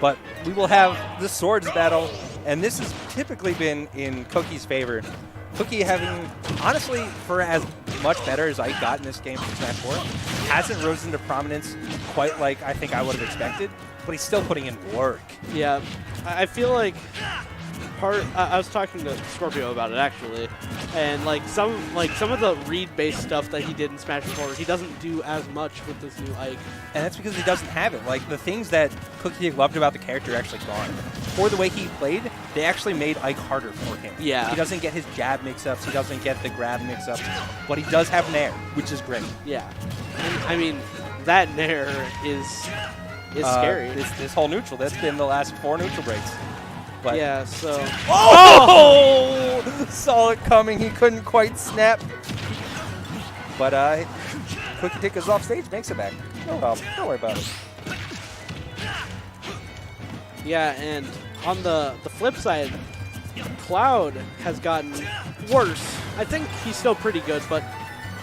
But we will have the swords battle, and this has typically been in Cookie's favor. Cookie having, honestly, for as much better as I got in this game from Smash 4, hasn't risen to prominence quite like I think I would have expected, but he's still putting in work. Yeah, I feel like I was talking to Scorpio about it actually, and like some of the read-based stuff that he did in Smash 4, he doesn't do as much with this new Ike. And that's because he doesn't have it. Like, the things that Cookie loved about the character are actually gone. For the way he played, they actually made Ike harder for him. Yeah. He doesn't get his jab mix-ups, he doesn't get the grab mix-ups, but he does have Nair, which is great. Yeah. And, I mean, that Nair is scary. This whole neutral, that's been the last 4 neutral breaks. But yeah, so... Oh! Saw it coming, he couldn't quite snap. But Cookietic is off stage, makes it back. No problem, don't worry about it. Yeah, and on the flip side, Cloud has gotten worse. I think he's still pretty good, but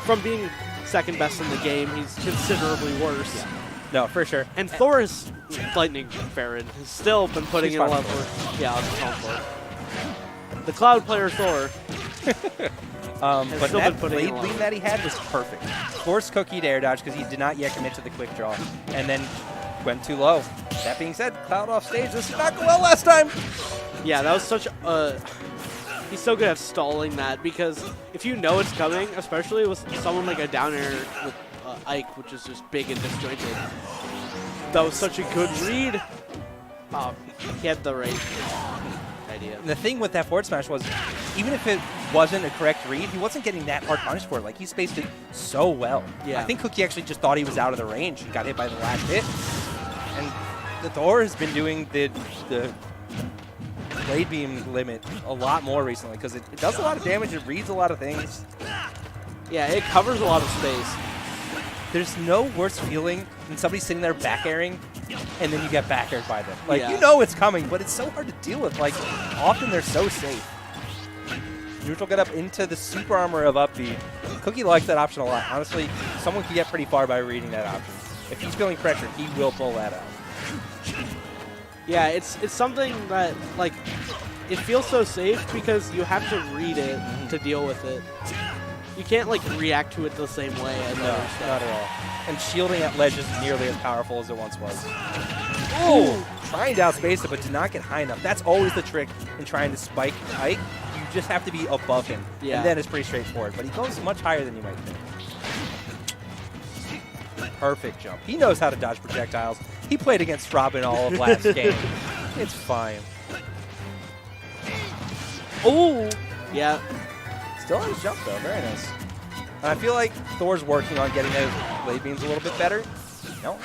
from being second best in the game, he's considerably worse. Yeah. No, for sure. And Thor is Lightning Farron. Has still been putting in a lot of work. Yeah, I'll just call him Thor. The Cloud player Thor. But that blade lean that he had was perfect. Forced Cookie to air dodge because he did not yet commit to the quick draw, and then went too low. That being said, Cloud off stage. This did not go well last time. Yeah, that was such a... he's so good at stalling that, because if you know it's coming, especially with someone like a down air with Ike, which is just big and disjointed, that was such a good read. He had the right idea. And the thing with that forward smash was, even if it wasn't a correct read, he wasn't getting that hard punish for it. Like, he spaced it so well. Yeah. I think Cookie actually just thought he was out of the range and got hit by the last hit. And the Thor has been doing the blade beam limit a lot more recently because it does a lot of damage, it reads a lot of things. Yeah, it covers a lot of space. There's no worse feeling than somebody sitting there back airing and then you get back aired by them. Like, yeah. You know it's coming, but it's so hard to deal with. Like, often they're so safe. Neutral get up into the super armor of up B. Cookie likes that option a lot. Honestly, someone can get pretty far by reading that option. If he's feeling pressure, he will pull that out. Yeah, it's something that, like, it feels so safe because you have to read it to deal with it. You can't, like, react to it the same way as No, other stuff. not at all. And shielding at ledge isn't nearly as powerful as it once was. Oh! Trying to outspace it, but did not get high enough. That's always the trick in trying to spike Ike. You just have to be above him. Yeah. And then it's pretty straightforward. But he goes much higher than you might think. Perfect jump. He knows how to dodge projectiles. He played against Robin all of last game. It's fine. Oh! Yeah. Still on his jump, though. Very nice. And I feel like Thor's working on getting those blade beams a little bit better. No.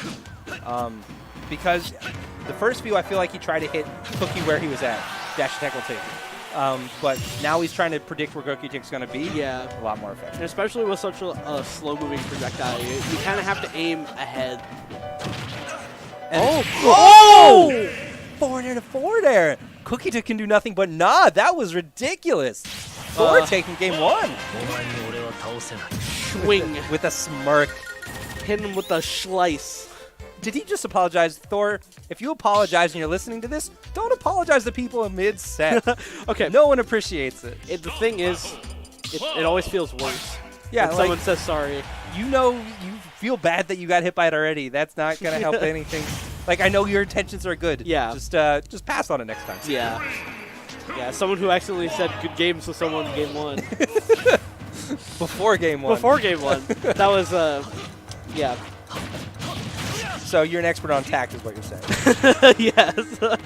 Because the first few, I feel like he tried to hit Cookie where he was at. Dash attack will take it. But now he's trying to predict where Cookietic's going to be. Yeah. A lot more effective. And especially with such a slow-moving projectile, you kind of have to aim ahead. And oh! Forward air to forward air. Cookietic can do nothing but nod. That was ridiculous. Thor taking game 1. Swing. With a smirk. Hit him with a slice. Did he just apologize? Thor, if you apologize and you're listening to this, don't apologize to people in mid-set. Okay. No one appreciates it. The thing is, it always feels worse. Yeah, when like, someone says sorry. You know, you feel bad that you got hit by it already. That's not going to help anything. Like, I know your intentions are good. Yeah. Just pass on it next time. Yeah. Yeah, someone who accidentally said good games to someone in game 1. Before game 1. Before game 1. That was, yeah. So you're an expert on tact is what you're saying. Yes. Well,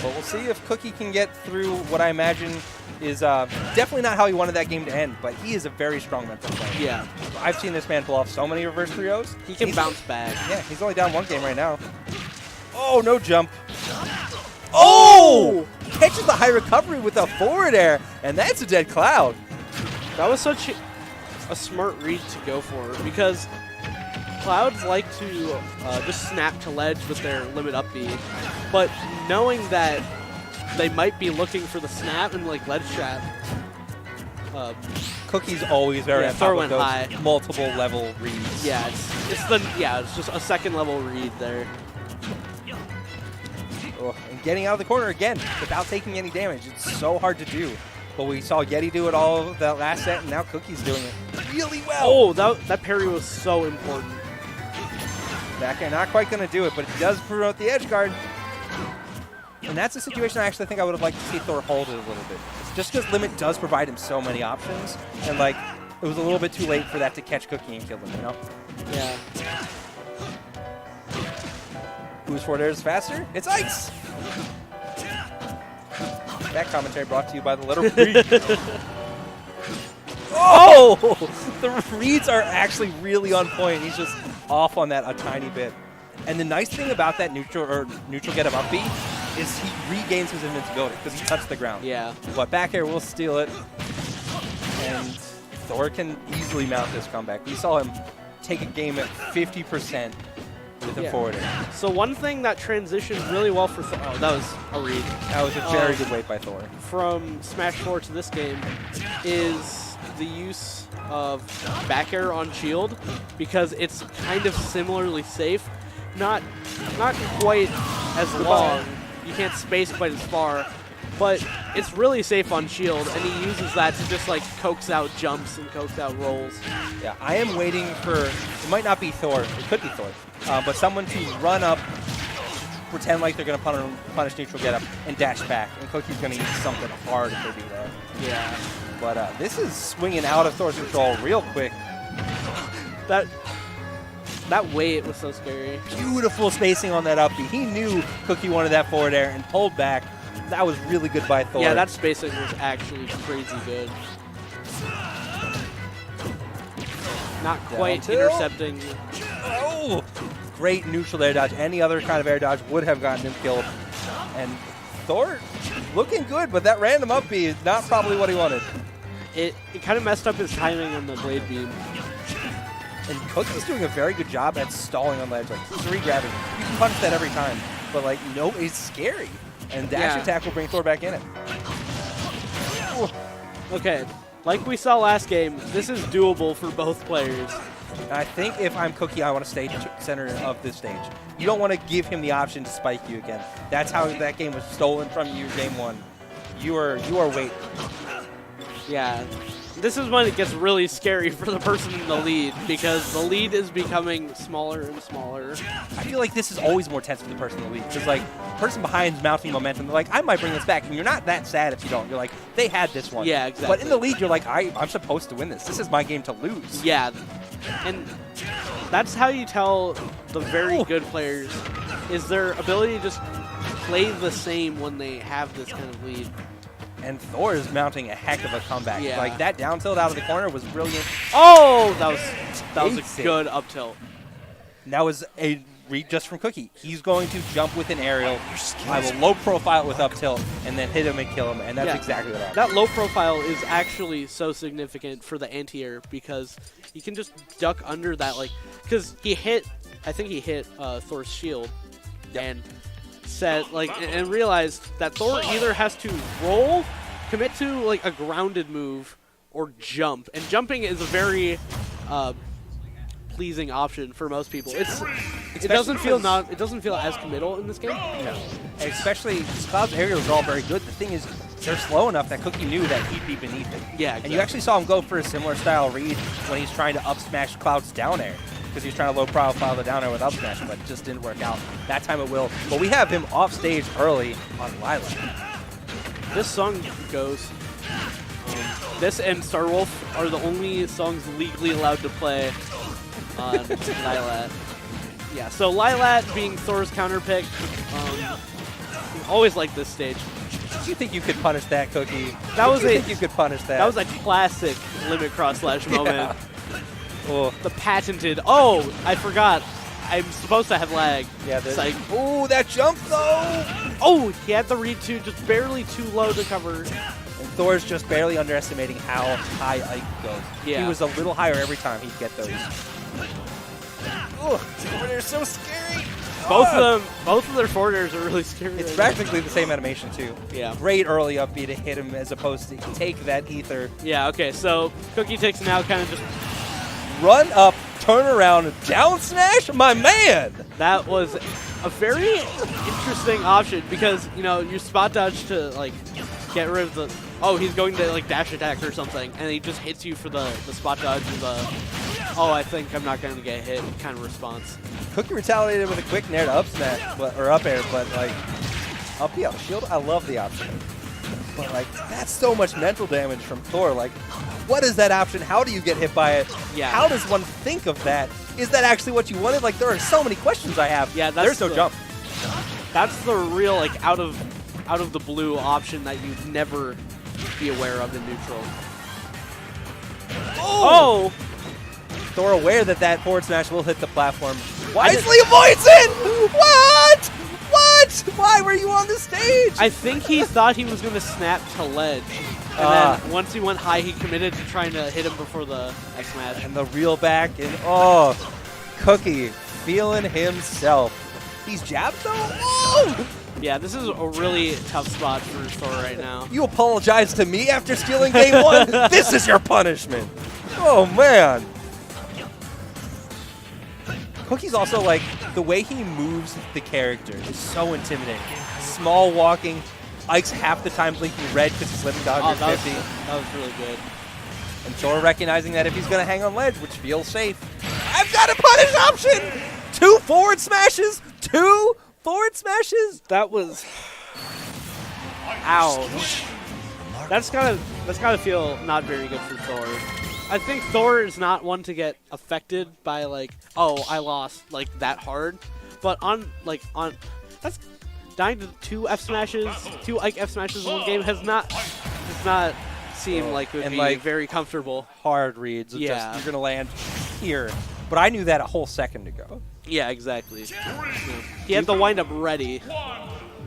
we'll see if Cookie can get through what I imagine is definitely not how he wanted that game to end, but he is a very strong mental player. Yeah. I've seen this man pull off so many reverse 3-0s. He can bounce back. Yeah, he's only down 1 game right now. Oh, no jump. Oh! Catches the high recovery with a forward air, and that's a dead Cloud. That was such a smart read to go for, because Clouds like to just snap to ledge with their limit up B, but knowing that they might be looking for the snap and like ledge trap. Cookie's always very on top Thor of went those high. multiple level reads. Yeah, it's just a second level read there. Oh, and getting out of the corner again without taking any damage. It's so hard to do. But we saw Yeti do it all that last set, and now Cookie's doing it really well. Oh, that parry was so important. Back air, not quite going to do it, but it does promote the edge guard. And that's a situation I actually think I would have liked to see Thor hold it a little bit. Just because Limit does provide him so many options, and like, it was a little bit too late for that to catch Cookie and kill him, you know? Yeah. Whose forward air is faster? It's Ice! That commentary brought to you by the letter read. Oh! The reads are actually really on point. He's just off on that a tiny bit. And the nice thing about that neutral get him up B is he regains his invincibility because he touched the ground. Yeah. But back air will steal it. And Thor can easily mount this comeback. We saw him take a game at 50% with a forward air. So one thing that transitioned really well for Thor, oh, that was a read. That was a very good weight by Thor. From Smash 4 to this game is the use of back air on shield because it's kind of similarly safe. Not quite as long. You can't space quite as far, but it's really safe on shield, and he uses that to just like coax out jumps and coax out rolls. Yeah, I am waiting for, it might not be Thor, it could be Thor, but someone to run up, pretend like they're going to punish neutral get up, and dash back, and Cookie's going to eat something hard if they do that. Yeah. But this is swinging out of Thor's control real quick. That weight was so scary. Beautiful spacing on that up B. He knew Cookie wanted that forward air and pulled back. That was really good by Thor. Yeah, that spacing was actually crazy good. Not quite intercepting. Oh! Great neutral air dodge. Any other kind of air dodge would have gotten him killed. And Thor looking good, but that random up B is not probably what he wanted. It kind of messed up his timing on the blade beam. And Cookie's doing a very good job at stalling on ledge. Like, he's re-grabbing. You can punch that every time. But, like, no, it's scary. And dash attack will bring Thor back in it. Ooh. Okay, like we saw last game, this is doable for both players. I think if I'm Cookie, I want to stay center of this stage. You don't want to give him the option to spike you again. That's how that game was stolen from you game one. You are waiting. Yeah. This is when it gets really scary for the person in the lead because the lead is becoming smaller and smaller. I feel like this is always more tense for the person in the lead because, like, the person behind is mounting momentum. They're like, I might bring this back, and you're not that sad if you don't. You're like, they had this one. Yeah, exactly. But in the lead, you're like, I'm supposed to win this. This is my game to lose. Yeah, and that's how you tell the very good players is their ability to just play the same when they have this kind of lead. And Thor is mounting a heck of a comeback. Yeah. Like, that down tilt out of the corner was brilliant. Oh, that was a good up tilt. And that was a read just from Cookie. He's going to jump with an aerial. I will low profile it with up tilt and then hit him and kill him. And that's exactly what happened. That low profile is actually so significant for the anti-air because you can just duck under that. Like, because I think he hit Thor's shield and set and realized that Thor either has to roll, commit to like a grounded move, or jump. And jumping is a very pleasing option for most people. It doesn't feel as committal in this game. No. And especially Cloud's aerials are all very good. The thing is, they're slow enough that Cookie knew that he'd be beneath it. Yeah, exactly. And you actually saw him go for a similar style read when he's trying to up smash Cloud's down air. Because he's trying to low profile the down air with up smash, but it just didn't work out. That time it will. But we have him off stage early on Lilac. This song goes. This and Starwolf are the only songs legally allowed to play on Lilac. Yeah, so Lilac being Thor's counterpick. Always like this stage. Do you think you could punish that, Cookie? You could punish that? That was a classic limit cross slash moment. Yeah. Oh. The patented. Oh, I forgot. I'm supposed to have lag. Yeah, it's like, ooh, that jump though. Oh, he had the read too, just barely too low to cover. And Thor's just barely underestimating how high Ike goes. Yeah. He was a little higher every time he'd get those. Oh, they're so scary. Both of their forward airs are really scary. It's practically the same animation too. Yeah. Great early up B to hit him as opposed to take that ether. Yeah, okay, so Cookie takes now kind of just run up, turn around, down smash? My man! That was a very interesting option because, you know, you spot dodge to, like, get rid of the... Oh, he's going to, like, dash attack or something, and he just hits you for the spot dodge with a... Oh, I think I'm not going to get hit kind of response. Cookie retaliated with a quick nair to up smash, or up air, but, like, up the shield, I love the option. But, like, that's so much mental damage from Thor. Like, what is that option? How do you get hit by it? Yeah. How does one think of that? Is that actually what you wanted? Like, there are so many questions I have. Yeah, there's no jump. That's the real, like, out of the blue option that you'd never be aware of in neutral. Oh! Thor aware that that forward smash will hit the platform. Wisely avoids it! What? What? Why were you on the stage? I think he thought he was going to snap to ledge. And then once he went high, he committed to trying to hit him before the X smash. And the reel back, and oh, Cookie feeling himself. These jabs though? Oh! Yeah, this is a really tough spot for Thor right now. You apologize to me after stealing game one? This is your punishment. Oh, man. Cookie's also, like, the way he moves the character is so intimidating. Small walking. Ike's half the time blinking red because he's living dodge that 50. That was really good. And Thor recognizing that if he's going to hang on ledge, which feels safe, I've got a punish option! 2 forward smashes! 2 forward smashes! That was... Ouch. That's gotta feel not very good for Thor. I think Thor is not one to get affected by, like, oh, I lost, like, that hard. But that's dying to 2 F smashes, 2 Ike F smashes in one game does not seem like it would be, like, very comfortable. Hard reads. Yeah. Just, you're going to land here. But I knew that a whole second ago. Yeah, exactly. He had the wind-up ready.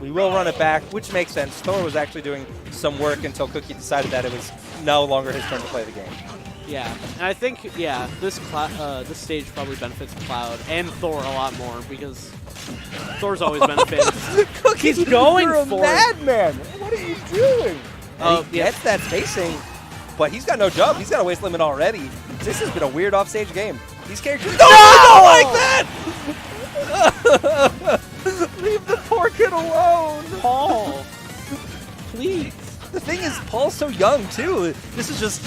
We will run it back, which makes sense. Thor was actually doing some work until Cookie decided that it was no longer his turn to play the game. Yeah, and I think, yeah, this stage probably benefits Cloud and Thor a lot more because Thor's always benefited. Cookie's going you're for a madman. What are you doing? And he yeah. gets that spacing, but he's got no jump. He's got a waste limit already. This has been a weird offstage game. These characters don't like that! Leave the poor kid alone! Paul, please. The thing is, Paul's so young, too. This is just...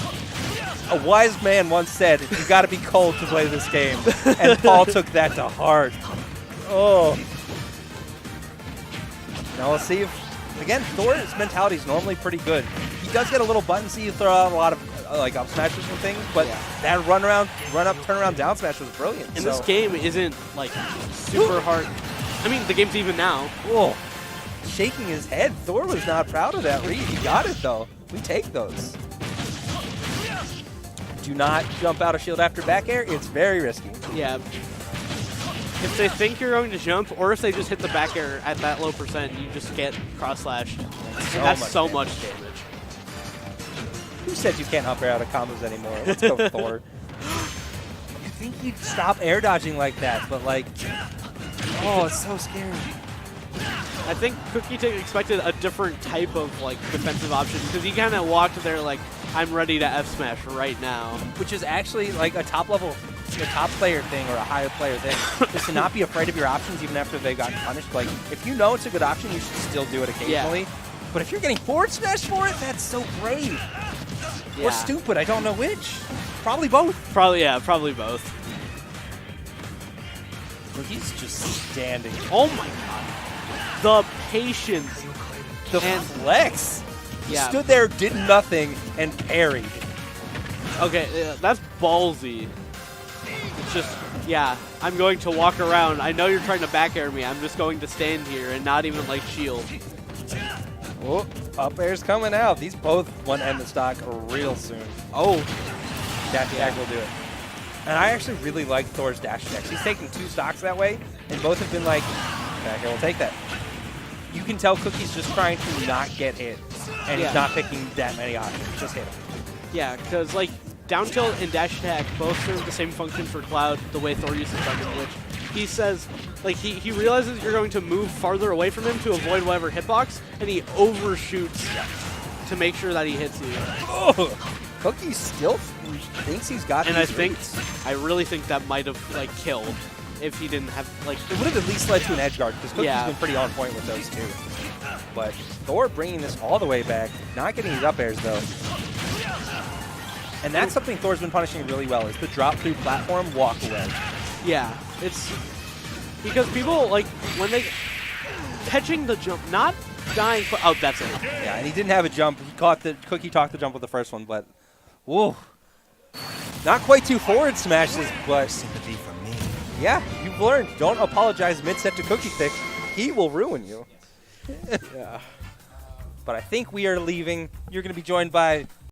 A wise man once said, you got to be cold to play this game. And Paul took that to heart. Oh. Now let's see if, again, Thor's mentality is normally pretty good. He does get a little button, so you throw out a lot of like up smashes and things, but that run up, turn around, down smash was brilliant. And this game isn't like super hard. I mean, the game's even now. Whoa. Shaking his head. Thor was not proud of that read. He got it, though. We take those. Do not jump out of shield after back air. It's very risky. Yeah. If they think you're going to jump, or if they just hit the back air at that low percent, you just get cross-slashed. And that's so much damage. Who said you can't up air out of combos anymore? Let's go Thor. I think you'd stop air dodging like that, but like, oh, it's so scary. I think Cookietic expected a different type of like defensive option because he kind of walked there like, I'm ready to F smash right now. Which is actually like a top player thing or a higher player thing, is to not be afraid of your options even after they've gotten punished. Like, if you know it's a good option, you should still do it occasionally. Yeah. But if you're getting forward smash for it, that's so brave. Yeah. Or stupid, I don't know which. Probably both. Probably both. Well, he's just standing. Oh my god. The patience. The flex. He Yeah. stood there, did nothing, and parried. Okay, that's ballsy. It's just, yeah, I'm going to walk around. I know you're trying to back air me. I'm just going to stand here and not even like shield. Oh, up air's coming out. These both want to end the stock real soon. Oh, dash attack will do it. And I actually really like Thor's dash attacks. He's taking 2 stocks that way, and both have been like, okay, we'll take that. You can tell Cookie's just trying to not get hit, and he's not picking that many options. Just hit him. Yeah, because like down tilt and dash attack both serve the same function for Cloud the way Thor uses them, in which he says, like he realizes you're going to move farther away from him to avoid whatever hitbox, and he overshoots to make sure that he hits you. Oh, Cookie still thinks he's got. And I really think that might have like killed. if he didn't have, like... It would have at least led to an edge guard, because Cookie's Yeah. been pretty on point with those two. But Thor bringing this all the way back, not getting these up airs, though. And that's something Thor's been punishing really well, is the drop through platform walk away. Yeah, it's... Because people, like, when they... Catching the jump, not dying for... Oh, that's it. Yeah, and he didn't have a jump. He caught the... Cookie talked the jump with the first one, but... Whoa. Not quite two forward smashes, but... Sympathy for me. Yeah, you've learned. Don't apologize mid-set to Cookietic. He will ruin you. Yeah. But I think we are leaving. You're going to be joined by